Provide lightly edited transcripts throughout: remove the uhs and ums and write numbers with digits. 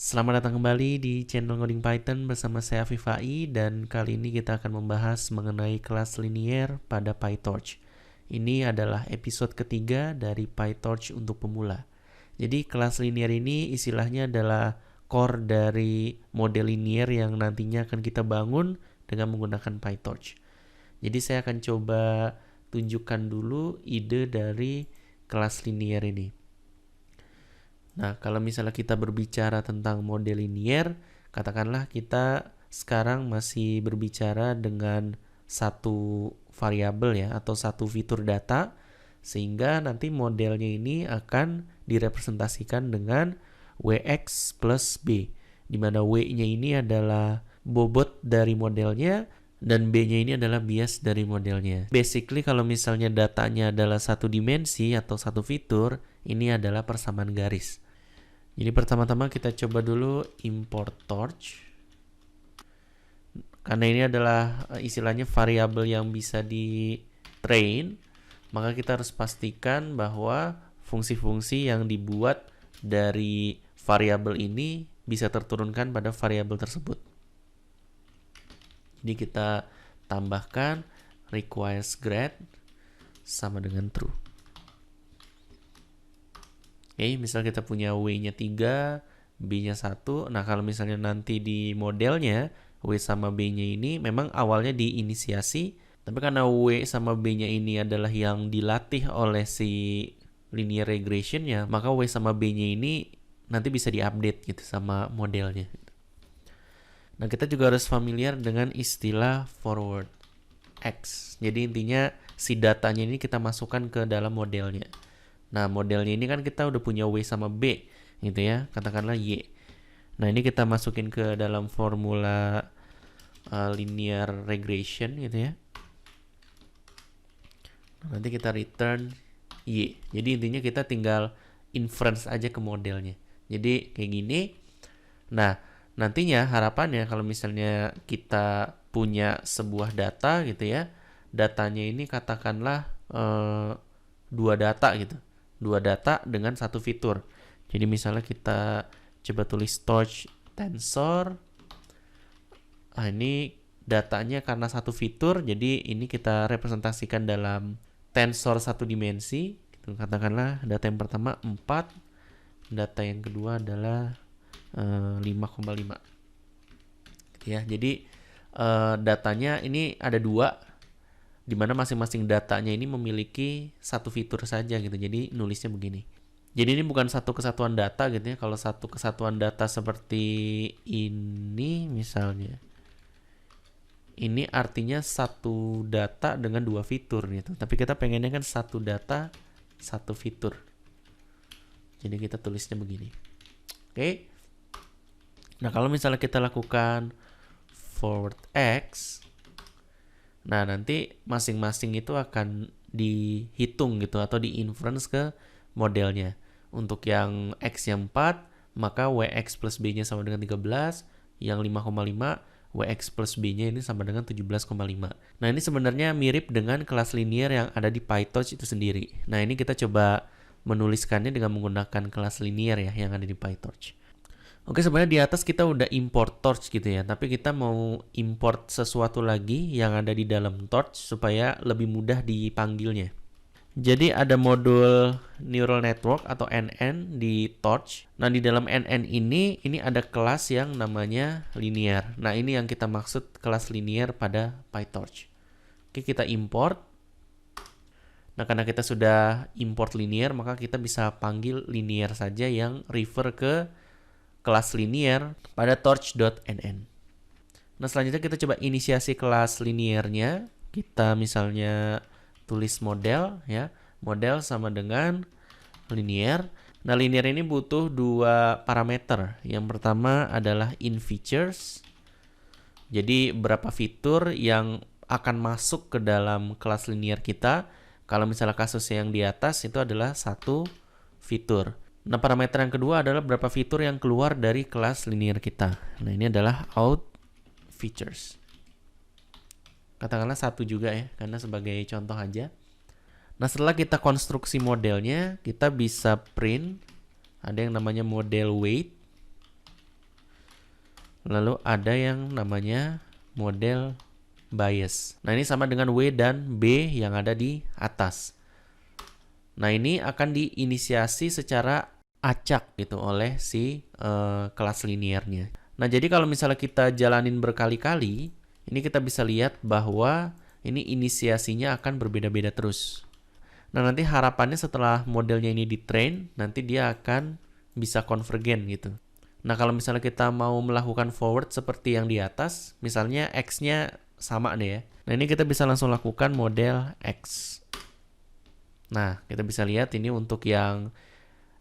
Selamat datang kembali di channel Ngoding Python bersama saya Afif AI, dan kali ini kita akan membahas mengenai kelas linear pada PyTorch. Ini adalah episode ketiga dari PyTorch untuk pemula. Jadi kelas linear ini istilahnya adalah core dari model linear yang nantinya akan kita bangun dengan menggunakan PyTorch. Jadi saya akan coba tunjukkan dulu ide dari kelas linear ini. Nah, kalau misalnya kita berbicara tentang model linear, katakanlah kita sekarang masih berbicara dengan satu variabel ya, atau satu fitur data, sehingga nanti modelnya ini akan direpresentasikan dengan Wx plus B, di mana W-nya ini adalah bobot dari modelnya, dan B-nya ini adalah bias dari modelnya. Basically, kalau misalnya datanya adalah satu dimensi atau satu fitur, ini adalah persamaan garis. Jadi pertama-tama kita coba dulu import torch. Karena ini adalah istilahnya variabel yang bisa di train, maka kita harus pastikan bahwa fungsi-fungsi yang dibuat dari variabel ini bisa terturunkan pada variabel tersebut. Jadi kita tambahkan requires grad sama dengan true. Oke, misal kita punya W-nya 3, B-nya 1. Nah, kalau misalnya nanti di modelnya W sama B-nya ini memang awalnya diinisiasi, tapi karena W sama B-nya ini adalah yang dilatih oleh si linear regression-nya, maka W sama B-nya ini nanti bisa diupdate gitu sama modelnya. Nah, kita juga harus familiar dengan istilah forward X. Jadi intinya si datanya ini kita masukkan ke dalam modelnya. Nah, modelnya ini kan kita udah punya W sama B gitu ya, katakanlah Y. Nah, ini kita masukin ke dalam formula linear regression gitu ya. Nah, nanti kita return Y. Jadi intinya kita tinggal inference aja ke modelnya. Jadi kayak gini. Nah, nantinya harapannya kalau misalnya kita punya sebuah data gitu ya, datanya ini katakanlah dua data gitu. Dua data dengan satu fitur. Jadi misalnya kita coba tulis torch tensor. Nah, ini datanya karena satu fitur, jadi ini kita representasikan dalam tensor satu dimensi. Katakanlah data yang pertama 4, data yang kedua adalah 5,5. Ya, jadi datanya ini ada dua, di mana masing-masing datanya ini memiliki satu fitur saja gitu. Jadi nulisnya begini. Jadi ini bukan satu kesatuan data gitu ya. Kalau satu kesatuan data seperti ini misalnya, ini artinya satu data dengan dua fitur gitu. Tapi kita pengennya kan satu data, satu fitur. Jadi kita tulisnya begini. Oke. Nah, kalau misalnya kita lakukan forward X, nah, nanti masing-masing itu akan dihitung gitu atau di-inference ke modelnya. Untuk yang X yang 4, maka Wx plus B-nya sama dengan 13. Yang 5,5, Wx plus B-nya ini sama dengan 17,5. Nah, ini sebenarnya mirip dengan kelas linear yang ada di PyTorch itu sendiri. Nah, ini kita coba menuliskannya dengan menggunakan kelas linear ya yang ada di PyTorch. Oke, sebenarnya di atas kita udah import torch gitu ya, tapi kita mau import sesuatu lagi yang ada di dalam torch supaya lebih mudah dipanggilnya. Jadi ada modul neural network atau NN di torch. Nah, di dalam NN ini ada kelas yang namanya linear. Nah, ini yang kita maksud kelas linear pada PyTorch. Oke, kita import. Nah, karena kita sudah import linear, maka kita bisa panggil linear saja yang refer ke kelas linear pada torch.nn. Nah, selanjutnya kita coba inisiasi kelas linearnya. Kita misalnya tulis model ya. Model sama dengan linear. Nah, linear ini butuh dua parameter. Yang pertama adalah inFeatures. Jadi berapa fitur yang akan masuk ke dalam kelas linear kita. Kalau misalnya kasus yang di atas itu adalah satu fitur. Nah, parameter yang kedua adalah berapa fitur yang keluar dari kelas linear kita. Nah, ini adalah out features. Katakanlah satu juga ya, karena sebagai contoh aja. Nah, setelah kita konstruksi modelnya, kita bisa print. Ada yang namanya model weight. Lalu ada yang namanya model bias. Nah, ini sama dengan W dan B yang ada di atas. Nah, ini akan diinisiasi secara acak gitu oleh si kelas liniernya. Nah, jadi kalau misalnya kita jalanin berkali-kali, ini kita bisa lihat bahwa ini inisiasinya akan berbeda-beda terus. Nah, nanti harapannya setelah modelnya ini di-train, nanti dia akan bisa konvergen gitu. Nah, kalau misalnya kita mau melakukan forward seperti yang di atas, misalnya X-nya sama deh ya. Nah, ini kita bisa langsung lakukan model X. Nah, kita bisa lihat ini untuk yang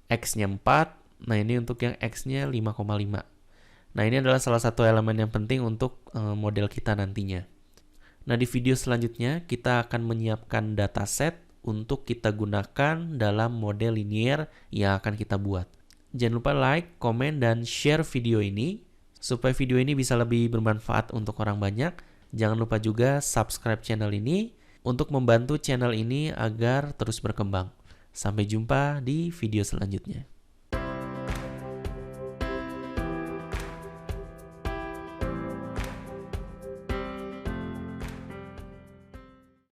X-nya 4, nah ini untuk yang X-nya 5,5. Nah, ini adalah salah satu elemen yang penting untuk model kita nantinya. Nah, di video selanjutnya kita akan menyiapkan dataset untuk kita gunakan dalam model linear yang akan kita buat. Jangan lupa like, komen, dan share video ini supaya video ini bisa lebih bermanfaat untuk orang banyak. Jangan lupa juga subscribe channel ini untuk membantu channel ini agar terus berkembang. Sampai jumpa di video selanjutnya.